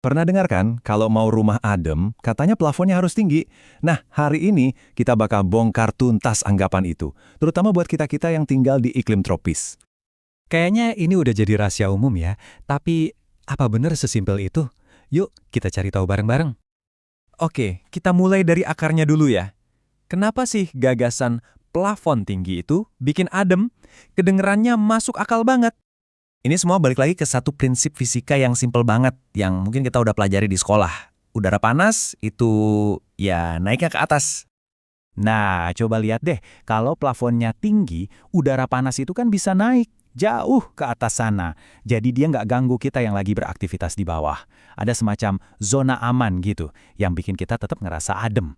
Pernah dengar kan, kalau mau rumah adem, katanya plafonnya harus tinggi. Nah, hari ini kita bakal bongkar tuntas anggapan itu, terutama buat kita-kita yang tinggal di iklim tropis. Kayaknya ini udah jadi rahasia umum ya, tapi apa bener sesimpel itu? Yuk, kita cari tahu bareng-bareng. Oke, kita mulai dari akarnya dulu ya. Kenapa sih gagasan plafon tinggi itu bikin adem? Kedengerannya masuk akal banget. Ini semua balik lagi ke satu prinsip fisika yang simpel banget, yang mungkin kita udah pelajari di sekolah. Udara panas itu ya naiknya ke atas. Nah, coba lihat deh, kalau plafonnya tinggi, udara panas itu kan bisa naik jauh ke atas sana. Jadi dia nggak ganggu kita yang lagi beraktivitas di bawah. Ada semacam zona aman gitu, yang bikin kita tetap ngerasa adem.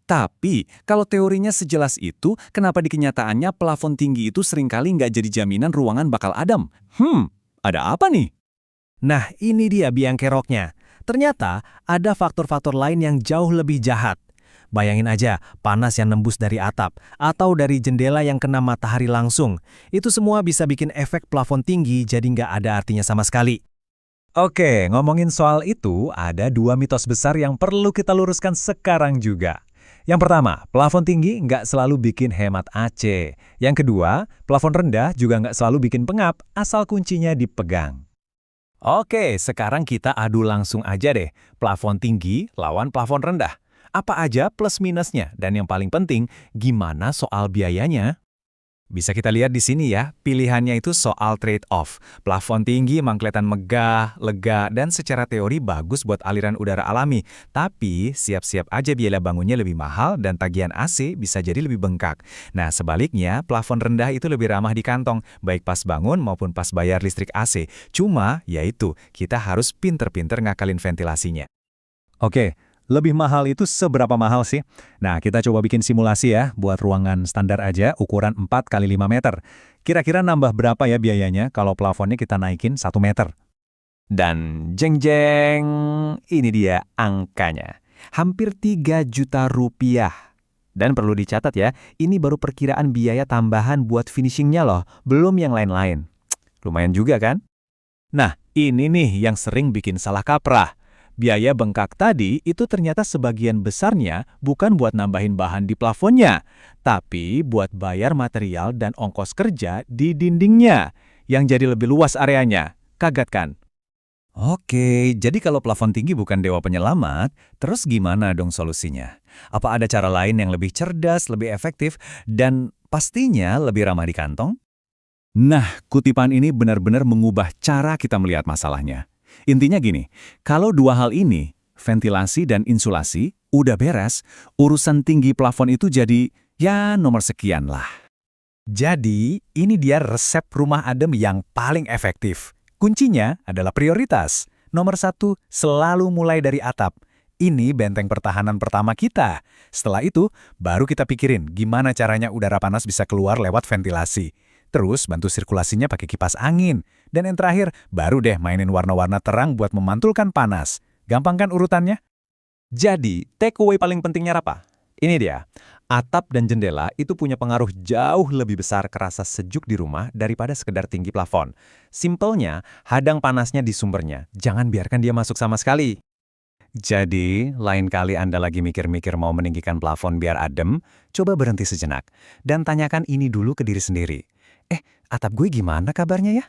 Tapi, kalau teorinya sejelas itu, kenapa di kenyataannya plafon tinggi itu seringkali nggak jadi jaminan ruangan bakal adem? Ada apa nih? Nah, ini dia biang keroknya. Ternyata ada faktor-faktor lain yang jauh lebih jahat. Bayangin aja, panas yang nembus dari atap, atau dari jendela yang kena matahari langsung. Itu semua bisa bikin efek plafon tinggi jadi nggak ada artinya sama sekali. Oke, ngomongin soal itu, ada dua mitos besar yang perlu kita luruskan sekarang juga. Yang pertama, plafon tinggi nggak selalu bikin hemat AC. Yang kedua, plafon rendah juga nggak selalu bikin pengap, asal kuncinya dipegang. Oke, sekarang kita adu langsung aja deh. Plafon tinggi lawan plafon rendah. Apa aja plus minusnya? Dan yang paling penting, gimana soal biayanya? Bisa kita lihat di sini ya, pilihannya itu soal trade-off. Plafon tinggi emang kelihatan megah, lega, dan secara teori bagus buat aliran udara alami. Tapi, siap-siap aja biaya bangunnya lebih mahal dan tagihan AC bisa jadi lebih bengkak. Nah, sebaliknya, plafon rendah itu lebih ramah di kantong, baik pas bangun maupun pas bayar listrik AC. Cuma, yaitu, kita harus pinter-pinter ngakalin ventilasinya. Oke, lebih mahal itu seberapa mahal sih? Nah, kita coba bikin simulasi ya, buat ruangan standar aja, ukuran 4 kali 5 meter. Kira-kira nambah berapa ya biayanya kalau plafonnya kita naikin 1 meter? Dan jeng-jeng, ini dia angkanya. Hampir 3 juta rupiah. Dan perlu dicatat ya, ini baru perkiraan biaya tambahan buat finishingnya loh, belum yang lain-lain. Lumayan juga kan? Nah, ini nih yang sering bikin salah kaprah. Biaya bengkak tadi itu ternyata sebagian besarnya bukan buat nambahin bahan di plafonnya, tapi buat bayar material dan ongkos kerja di dindingnya, yang jadi lebih luas areanya. Kaget kan? Oke, jadi kalau plafon tinggi bukan dewa penyelamat, terus gimana dong solusinya? Apa ada cara lain yang lebih cerdas, lebih efektif, dan pastinya lebih ramah di kantong? Nah, kutipan ini benar-benar mengubah cara kita melihat masalahnya. Intinya gini, kalau dua hal ini, ventilasi dan insulasi, udah beres, urusan tinggi plafon itu jadi, ya nomor sekian lah. Jadi, ini dia resep rumah adem yang paling efektif. Kuncinya adalah prioritas. Nomor 1, selalu mulai dari atap. Ini benteng pertahanan pertama kita. Setelah itu, baru kita pikirin gimana caranya udara panas bisa keluar lewat ventilasi. Terus bantu sirkulasinya pakai kipas angin. Dan yang terakhir, baru deh mainin warna-warna terang buat memantulkan panas. Gampang kan urutannya? Jadi, takeaway paling pentingnya apa? Ini dia, atap dan jendela itu punya pengaruh jauh lebih besar ke rasa sejuk di rumah daripada sekedar tinggi plafon. Simpelnya, hadang panasnya di sumbernya. Jangan biarkan dia masuk sama sekali. Jadi, lain kali Anda lagi mikir-mikir mau meninggikan plafon biar adem, coba berhenti sejenak. Dan tanyakan ini dulu ke diri sendiri. Atap gue gimana kabarnya ya?